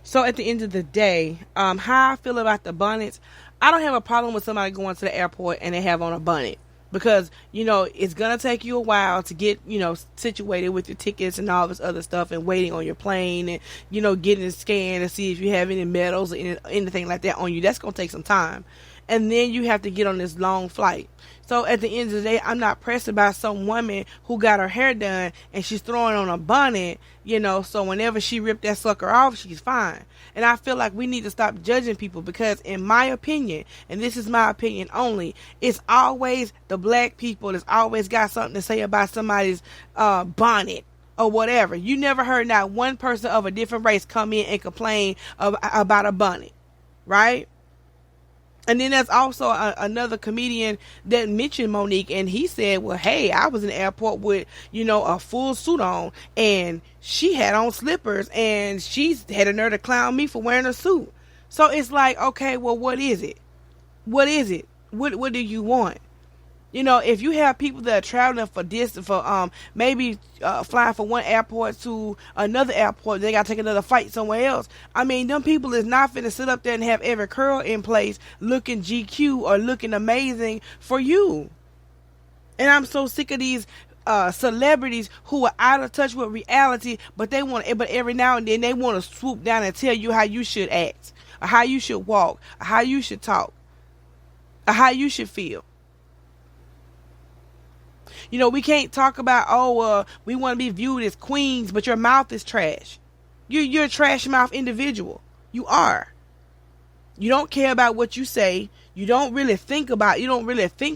So at the end of the day, how I feel about the bonnets, I don't have a problem with somebody going to the airport and they have on a bonnet. Because, it's going to take you a while to get, situated with your tickets and all this other stuff and waiting on your plane and, getting scanned to see if you have any medals or anything like that on you. That's going to take some time. And then you have to get on this long flight. So at the end of the day, I'm not pressed about some woman who got her hair done and she's throwing on a bonnet, so whenever she ripped that sucker off, she's fine. And I feel like we need to stop judging people because in my opinion, and this is my opinion only, it's always the black people that's always got something to say about somebody's bonnet or whatever. You never heard not one person of a different race come in and complain about a bonnet, right? And then there's also another comedian that mentioned Monique, and he said, well, hey, I was in the airport with, a full suit on, and she had on slippers, and she had a nerve to clown me for wearing a suit. So it's like, okay, well, what is it? What is it? What do you want? If you have people that are traveling for distance, for maybe flying from one airport to another airport, they got to take another flight somewhere else. I mean, them people is not finna sit up there and have every curl in place looking GQ or looking amazing for you. And I'm so sick of these celebrities who are out of touch with reality, but every now and then they want to swoop down and tell you how you should act, or how you should walk, or how you should talk, or how you should feel. We can't talk about, we want to be viewed as queens, but your mouth is trash. You're a trash mouth individual. You are. You don't care about what you say. You don't really think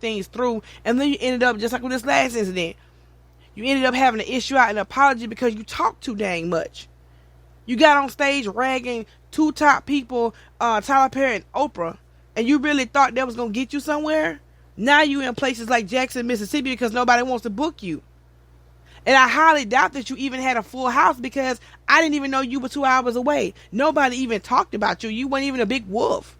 things through. And then you ended up, just like with this last incident, you ended up having to issue out an apology because you talk too dang much. You got on stage ragging two top people, Tyler Perry and Oprah, and you really thought that was going to get you somewhere? Now you in places like Jackson, Mississippi because nobody wants to book you. And I highly doubt that you even had a full house because I didn't even know you were 2 hours away. Nobody even talked about you. You weren't even a big wolf.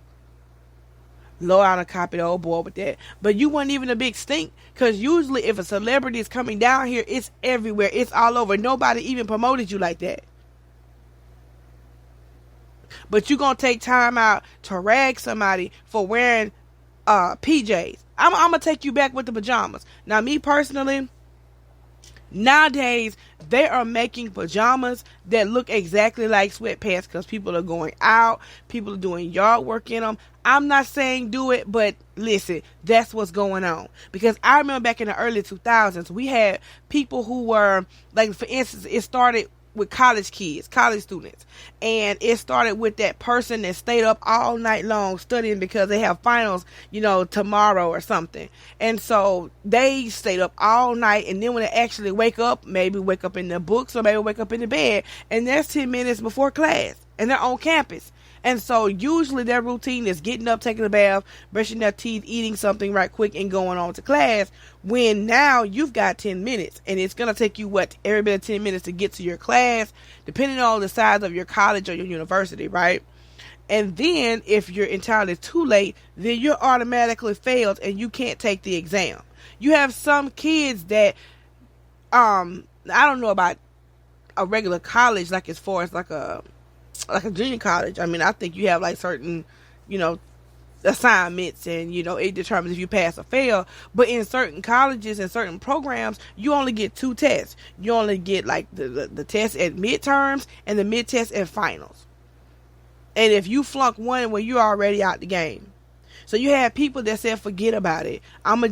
Lord, I done copied the old boy with that. But you weren't even a big stink because usually if a celebrity is coming down here, it's everywhere. It's all over. Nobody even promoted you like that. But you going to take time out to rag somebody for wearing PJs. I'm going to take you back with the pajamas. Now, me personally, nowadays, they are making pajamas that look exactly like sweatpants because people are going out. People are doing yard work in them. I'm not saying do it, but listen, that's what's going on. Because I remember back in the early 2000s, we had people who were, like, for instance, it started with college students. And it started with that person that stayed up all night long studying because they have finals, tomorrow or something. And so they stayed up all night, and then when they actually wake up, maybe wake up in the books or maybe wake up in the bed, and that's 10 minutes before class, and they're on campus. And so usually their routine is getting up, taking a bath, brushing their teeth, eating something right quick, and going on to class. When now you've got 10 minutes, and it's going to take you, every bit of 10 minutes to get to your class, depending on the size of your college or your university, right? And then if you're entirely too late, then you're automatically failed and you can't take the exam. You have some kids that, I don't know about a regular college, like as far as like a junior college. I mean, I think you have like certain, assignments and, it determines if you pass or fail. But in certain colleges and certain programs, you only get 2 tests. You only get like the test at midterms and the mid-test at finals. And if you flunk one, well, you're already out the game. So you have people that said, forget about it. I'm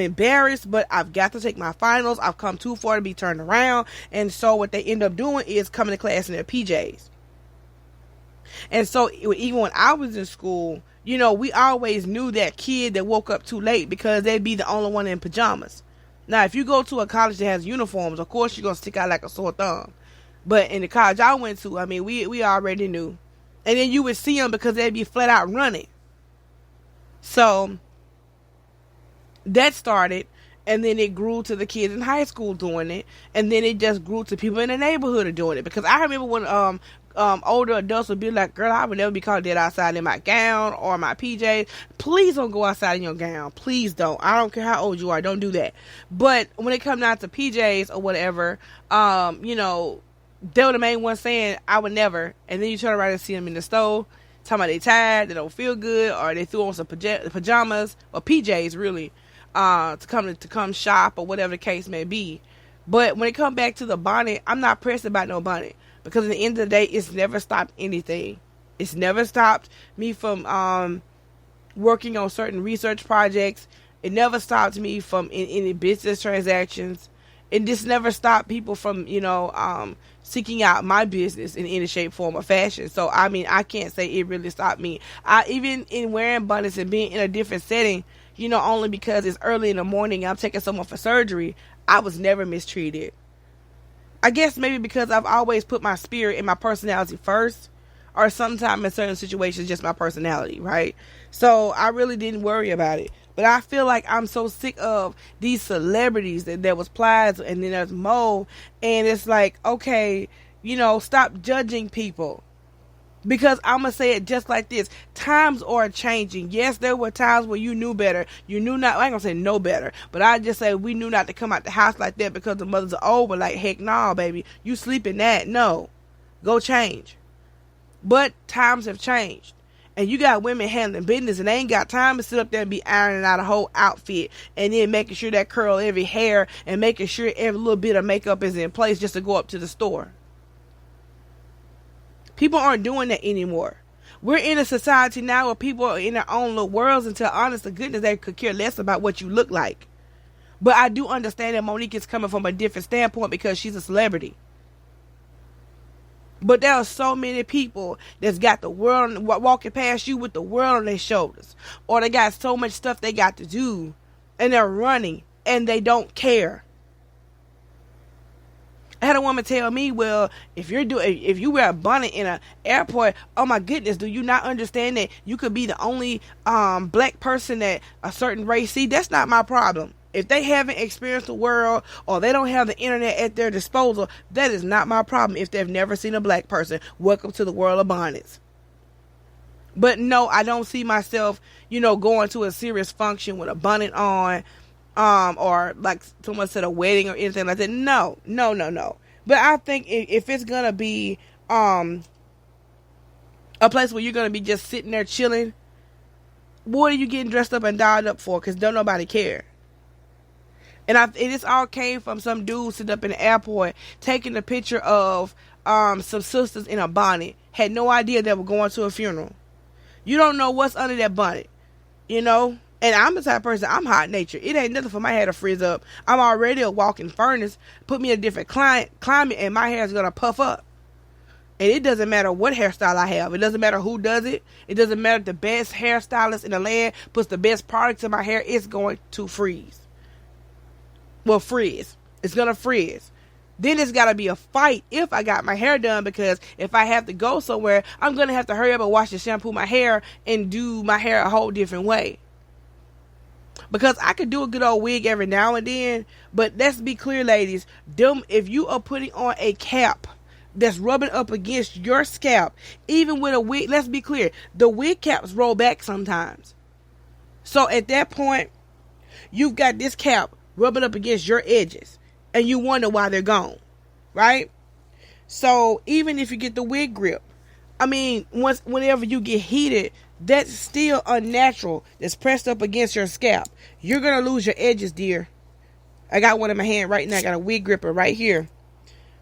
embarrassed, but I've got to take my finals. I've come too far to be turned around. And so what they end up doing is coming to class in their PJs. And so even when I was in school, we always knew that kid that woke up too late because they'd be the only one in pajamas. Now, if you go to a college that has uniforms, of course you're going to stick out like a sore thumb. But in the college I went to, we already knew. And then you would see them because they'd be flat out running. So that started, and then it grew to the kids in high school doing it, and then it just grew to people in the neighborhood doing it. Because I remember when older adults would be like, girl, I would never be caught dead outside in my gown or my PJs. Please don't go outside in your gown. Please don't. I don't care how old you are. Don't do that. But when it comes down to PJs or whatever, They were the main ones saying, I would never. And then you turn around and see them in the store, talking about they tired, they don't feel good, or they threw on some pajamas, or PJs really, to come shop, or whatever the case may be. But when it comes back to the bonnet, I'm not pressed about no bonnet. Because at the end of the day, it's never stopped anything. It's never stopped me from working on certain research projects. It never stopped me from any business transactions. It just never stopped people from, seeking out my business in any shape, form, or fashion. So, I mean, I can't say it really stopped me. Even in wearing bonnets and being in a different setting, only because it's early in the morning and I'm taking someone for surgery, I was never mistreated. I guess maybe because I've always put my spirit and my personality first, or sometimes in certain situations, just my personality, right? So I really didn't worry about it. But I feel like I'm so sick of these celebrities that there was Plies and then there's Mo, and it's like, okay, stop judging people. Because I'm going to say it just like this. Times are changing. Yes, there were times where you knew better. You knew not, I ain't going to say no better, but I just say we knew not to come out the house like that because the mothers are old. But like, heck nah, baby. You sleep in that. No. Go change. But times have changed. And you got women handling business and they ain't got time to sit up there and be ironing out a whole outfit and then making sure that curl every hair and making sure every little bit of makeup is in place just to go up to the store. People aren't doing that anymore. We're in a society now where people are in their own little worlds, and to honest to goodness, they could care less about what you look like. But I do understand that Monique is coming from a different standpoint because she's a celebrity. But there are so many people that's got the world walking past you with the world on their shoulders. Or they got so much stuff they got to do, and they're running, and they don't care. I had a woman tell me, well, if you wear a bonnet in an airport, oh my goodness, do you not understand that you could be the only black person that a certain race see? That's not my problem. If they haven't experienced the world or they don't have the internet at their disposal, that is not my problem. If they've never seen a black person, welcome to the world of bonnets. But no, I don't see myself, going to a serious function with a bonnet on. Or like someone said, a wedding or anything like that. No. But I think if it's gonna be a place where you're gonna be just sitting there chilling, what are you getting dressed up and dialed up for? Because don't nobody care. And it all came from some dude sitting up in the airport taking a picture of some sisters in a bonnet. Had no idea they were going to a funeral. You don't know what's under that bonnet, And I'm the type of person, I'm hot natured. It ain't nothing for my hair to frizz up. I'm already a walking furnace. Put me in a different climate and my hair is going to puff up. And it doesn't matter what hairstyle I have. It doesn't matter who does it. It doesn't matter if the best hairstylist in the land puts the best products in my hair. It's going to freeze. Well, frizz. It's going to frizz. Then it's got to be a fight if I got my hair done, because if I have to go somewhere, I'm going to have to hurry up and wash and shampoo my hair and do my hair a whole different way. Because I could do a good old wig every now and then, but let's be clear, ladies. If you are putting on a cap that's rubbing up against your scalp, even with a wig, let's be clear, the wig caps roll back sometimes. So at that point, you've got this cap rubbing up against your edges, and you wonder why they're gone, right? So even if you get the wig grip, whenever you get heated, that's still unnatural. That's pressed up against your scalp. You're going to lose your edges, dear. I got one in my hand right now. I got a wig gripper right here.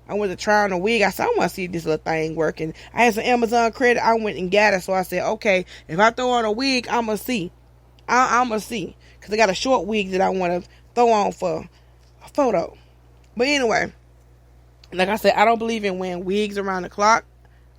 I went to try on a wig. I said, I want to see if this little thing working. I had some Amazon credit. I went and got it. So I said, okay, if I throw on a wig, I'm going to see. I'm going to see. Because I got a short wig that I want to throw on for a photo. But anyway, like I said, I don't believe in wearing wigs around the clock.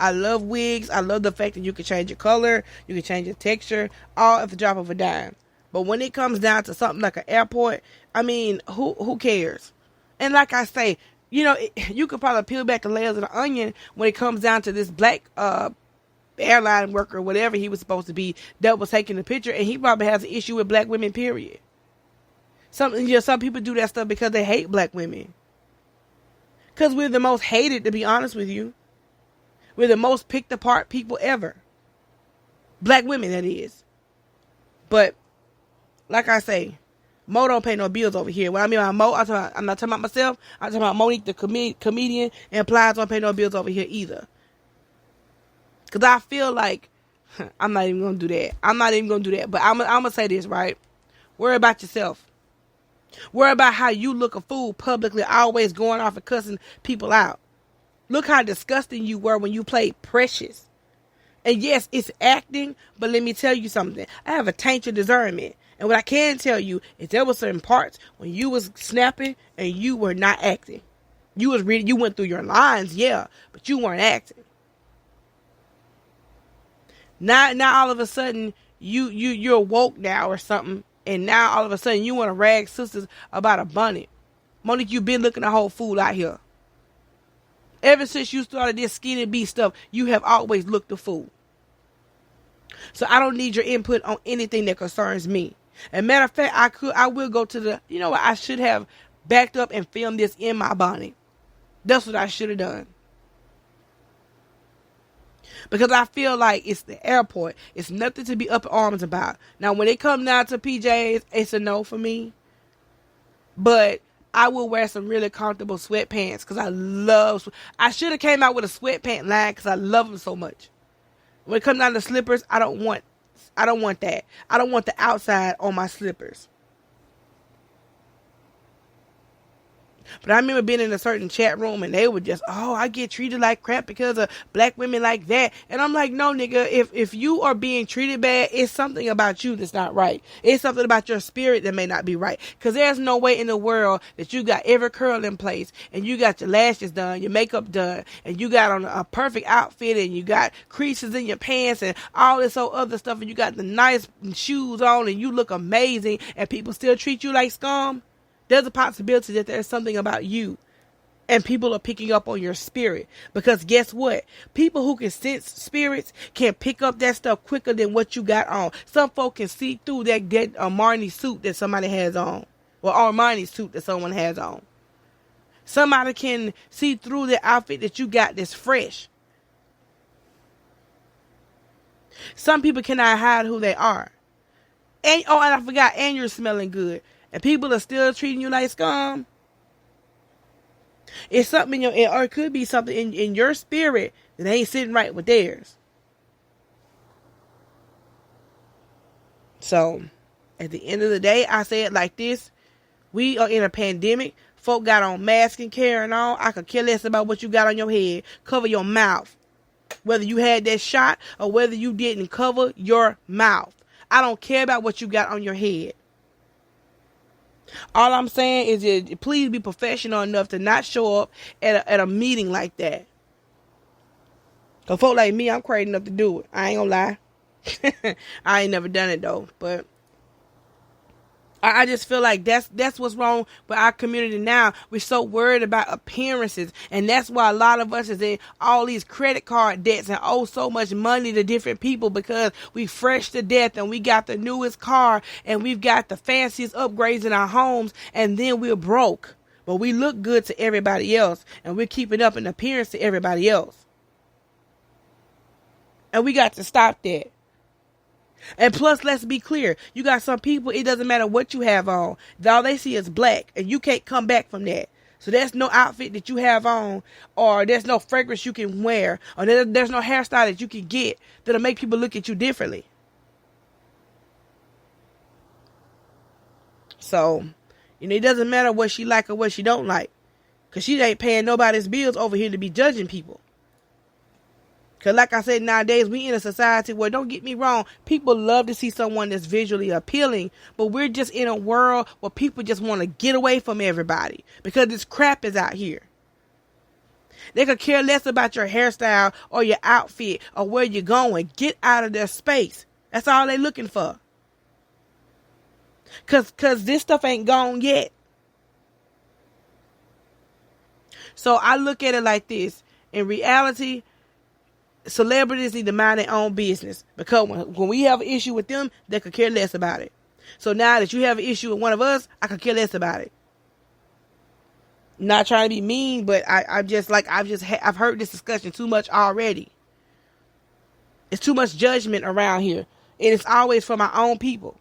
I love wigs. I love the fact that you can change your color, you can change your texture, all at the drop of a dime. But when it comes down to something like an airport, who cares? And like I say, you could probably peel back the layers of the onion when it comes down to this black airline worker, whatever he was supposed to be, that was taking the picture, and he probably has an issue with black women, period. Some people do that stuff because they hate black women. Because we're the most hated, to be honest with you. We're the most picked apart people ever. Black women, that is. But, like I say, Mo don't pay no bills over here. When I mean by Mo, I'm not talking about myself. I'm talking about Monique, the comedian, and Plies don't pay no bills over here either. Because I feel like, I'm not even going to do that. I'm not even going to do that. But I'm going to say this, right? Worry about yourself. Worry about how you look a fool publicly, always going off and cussing people out. Look how disgusting you were when you played Precious. And yes, it's acting, but let me tell you something. I have a taint of discernment. And what I can tell you is there were certain parts when you was snapping and you were not acting. You went through your lines, yeah, but you weren't acting. Now all of a sudden you're woke now or something, and now all of a sudden you want to rag sisters about a bonnet. Monique, you been looking a whole fool out here. Ever since you started this skinny bee stuff, you have always looked a fool. So I don't need your input on anything that concerns me. As a matter of fact, I will go to the, you know what, I should have backed up and filmed this in my bonnet. That's what I should have done. Because I feel like it's the airport. It's nothing to be up in arms about. Now, when it comes down to PJs, it's a no for me. But I will wear some really comfortable sweatpants because I should have came out with a sweatpant line because I love them so much. When it comes down to slippers, I don't want that. I don't want the outside on my slippers. But I remember being in a certain chat room and they were just, oh, I get treated like crap because of black women like that. And I'm like, no, nigga, if you are being treated bad, it's something about you that's not right. It's something about your spirit that may not be right. Because there's no way in the world that you got every curl in place and you got your lashes done, your makeup done, and you got on a perfect outfit and you got creases in your pants and all this old other stuff and you got the nice shoes on and you look amazing and people still treat you like scum. There's a possibility that there's something about you and people are picking up on your spirit. Because guess what? People who can sense spirits can pick up that stuff quicker than what you got on. Some folk can see through that Armani suit that somebody has on. Or Armani suit that someone has on. Somebody can see through the outfit that you got that's fresh. Some people cannot hide who they are. And I forgot, and you're smelling good. And people are still treating you like scum. It's something in your, or it could be something in your spirit that ain't sitting right with theirs. So, at the end of the day, I say it like this. We are in a pandemic. Folk got on masks and carrying on. I could care less about what you got on your head. Cover your mouth. Whether you had that shot or whether you didn't, cover your mouth. I don't care about what you got on your head. All I'm saying is that please be professional enough to not show up at a meeting like that. Because folk like me, I'm crazy enough to do it. I ain't gonna lie. I ain't never done it though. But I just feel like that's what's wrong with our community now. We're so worried about appearances. And that's why a lot of us is in all these credit card debts and owe so much money to different people because we fresh to death and we got the newest car and we've got the fanciest upgrades in our homes and then we're broke. But we look good to everybody else and we're keeping up an appearance to everybody else. And we got to stop that. And plus, let's be clear. You got some people, it doesn't matter what you have on. All they see is black. And you can't come back from that. So there's no outfit that you have on. Or there's no fragrance you can wear. Or there's no hairstyle that you can get that'll make people look at you differently. So, it doesn't matter what she like or what she don't like. Because she ain't paying nobody's bills over here to be judging people. Because like I said, nowadays we in a society where, don't get me wrong, people love to see someone that's visually appealing. But we're just in a world where people just want to get away from everybody. Because this crap is out here. They could care less about your hairstyle or your outfit or where you're going. Get out of their space. That's all they're looking for. Because this stuff ain't gone yet. So I look at it like this. In reality, celebrities need to mind their own business because when we have an issue with them, they could care less about it. So now that you have an issue with one of us, I could care less about it. Not trying to be mean, but I've heard this discussion too much already. It's too much judgment around here, and it's always for my own people.